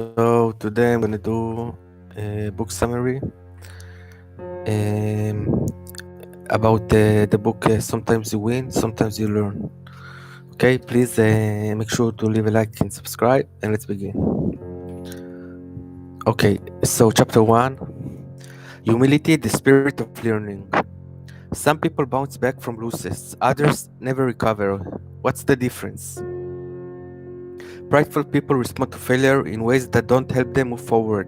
So today I'm gonna do a book summary um, about the book. Sometimes you win, sometimes you learn. Okay, please make sure to leave a like and subscribe, and let's begin. Okay, so chapter one: humility, the spirit of learning. Some people bounce back from losses, others never recover. What's the difference? Prideful people respond to failure in ways that don't help them move forward,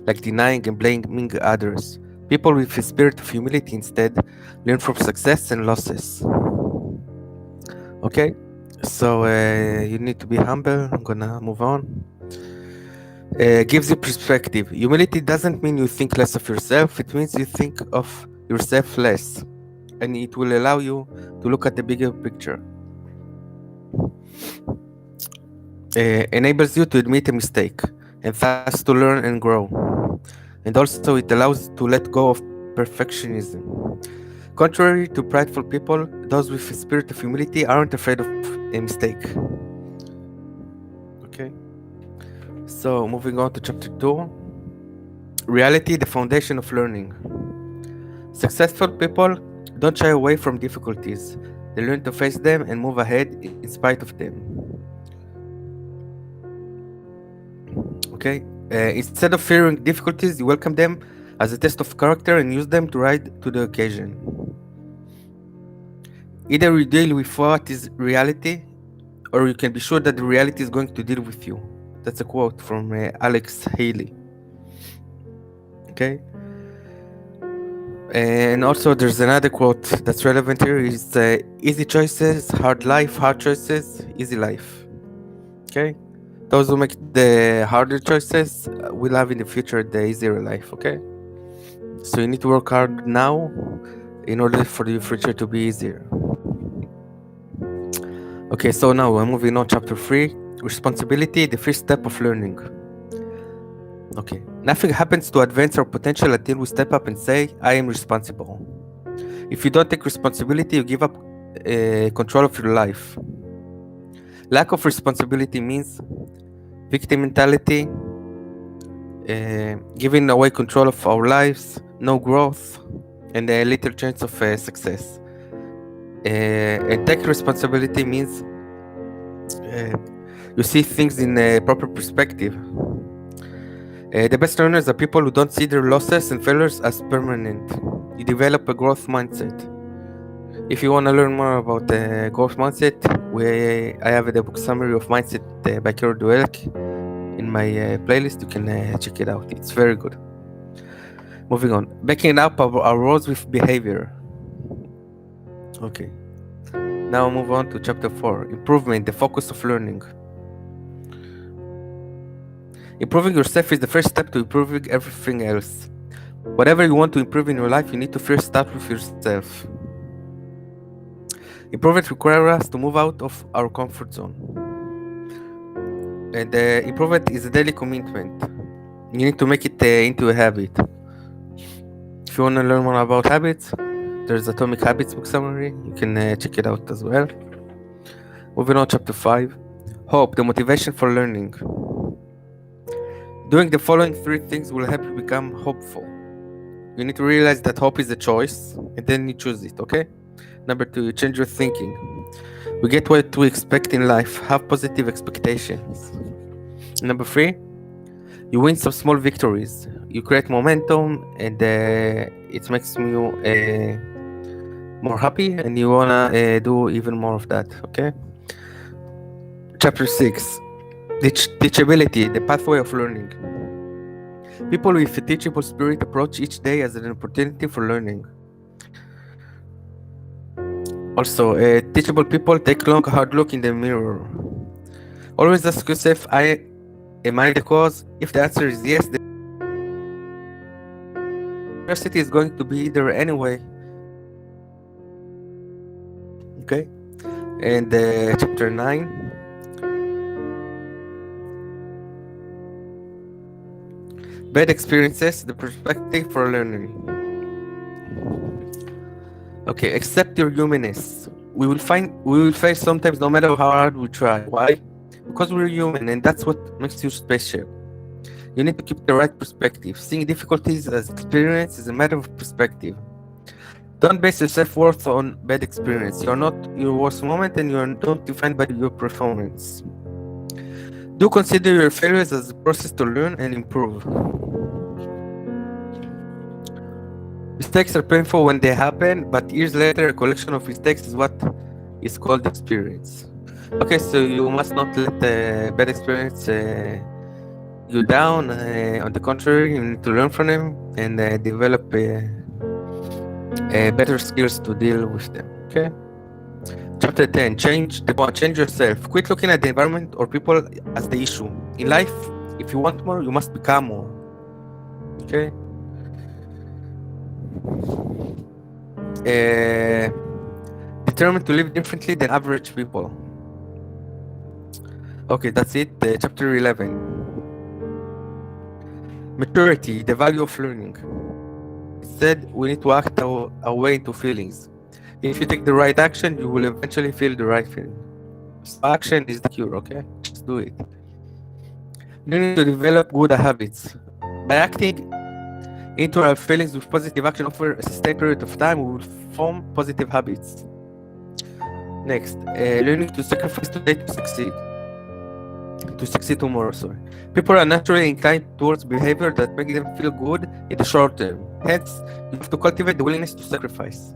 like denying and blaming others. People with a spirit of humility instead learn from success and losses. Okay, so you need to be humble. I'm gonna move on. Gives you perspective. Humility doesn't mean you think less of yourself, it means you think of yourself less, and it will allow you to look at the bigger picture. Enables you to admit a mistake and thus to learn and grow. And also, it allows to let go of perfectionism. Contrary to prideful people, those with a spirit of humility aren't afraid of a mistake. Okay, so moving on to chapter 2: reality, the foundation of learning. Successful people don't shy away from difficulties, they learn to face them and move ahead in spite of them. Okay, instead of fearing difficulties, you welcome them as a test of character and use them to rise to the occasion. Either you deal with what is reality, or you can be sure that the reality is going to deal with you. That's a quote from Alex Haley. Okay, and also there's another quote that's relevant here: is easy choices, hard life; hard choices, easy life. Okay, those who make the harder choices will have in the future the easier life. Okay, so you need to work hard now in order for your future to be easier. Okay, so now we're moving on. Chapter 3: responsibility, the first step of learning. Okay, nothing happens to advance our potential until we step up and say, I am responsible. If you don't take responsibility, you give up control of your life. Lack of responsibility means victim mentality, giving away control of our lives, no growth, and a little chance of success. And take responsibility means you see things in a proper perspective. The best learners are people who don't see their losses and failures as permanent. You develop a growth mindset. If you want to learn more about the growth mindset, I have the book summary of mindset by Carol Dweck in my playlist. You can check it out. It's very good. Moving on. Backing up our roles with behavior. Okay. Now move on to chapter 4. Improvement, the focus of learning. Improving yourself is the first step to improving everything else. Whatever you want to improve in your life, you need to first start with yourself. Improvement requires us to move out of our comfort zone. And improvement is a daily commitment. You need to make it into a habit. If you want to learn more about habits, there's Atomic Habits book summary. You can check it out as well. Moving on, chapter 5. Hope, the motivation for learning. Doing the following 3 things will help you become hopeful. You need to realize that hope is a choice, and then you choose it, okay? Number 2, you change your thinking. We get what we expect in life. Have positive expectations. Number 3, you win some small victories. You create momentum, and it makes you more happy, and you wanna do even more of that, okay? Chapter 6, teachability, the pathway of learning. People with a teachable spirit approach each day as an opportunity for learning. Also, teachable people take long, hard look in the mirror. Always ask yourself, am I the cause? If the answer is yes, the university is going to be there anyway. Okay? And chapter 9. Bad experiences, the perspective for learning. Okay, accept your humanness. We will fail sometimes no matter how hard we try. Why? Because we're human and that's what makes you special. You need to keep the right perspective. Seeing difficulties as experience is a matter of perspective. Don't base your self-worth on bad experience. You're not your worst moment and you're not defined by your performance. Do consider your failures as a process to learn and improve. Mistakes are painful when they happen, but years later, a collection of mistakes is what is called experience. Okay, so you must not let bad experience you down. On the contrary, you need to learn from them and develop better skills to deal with them. Okay. Chapter 10. Change yourself. Quit looking at the environment or people as the issue. In life, if you want more, you must become more. Okay. Determined to live differently than average people. Okay, that's it. Chapter 11. Maturity, the value of learning. It said we need to act our way into feelings. If you take the right action, you will eventually feel the right feeling. So action is the cure, okay? Just do it. You need to develop good habits. By acting into our feelings with positive action over a sustained period of time, we will form positive habits. Next, learning to sacrifice today to succeed. To succeed tomorrow, sorry. People are naturally inclined towards behavior that makes them feel good in the short term. Hence, you have to cultivate the willingness to sacrifice.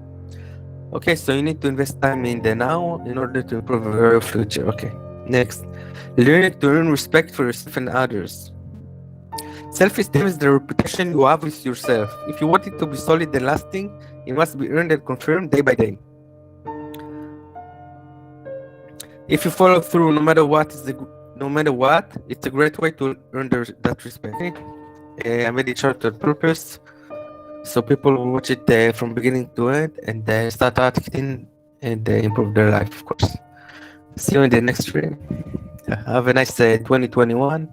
Okay, so you need to invest time in the now in order to improve your future. Okay, next, learning to earn respect for yourself and others. Self-esteem is the reputation you have with yourself. If you want it to be solid and lasting, it must be earned and confirmed day by day. If you follow through no matter what, it's a great way to earn that respect. Okay? I made it short on purpose, so people will watch it from beginning to end and start acting and improve their life, of course. See you in the next stream. Have a nice 2021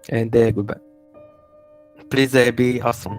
and goodbye. Please be awesome.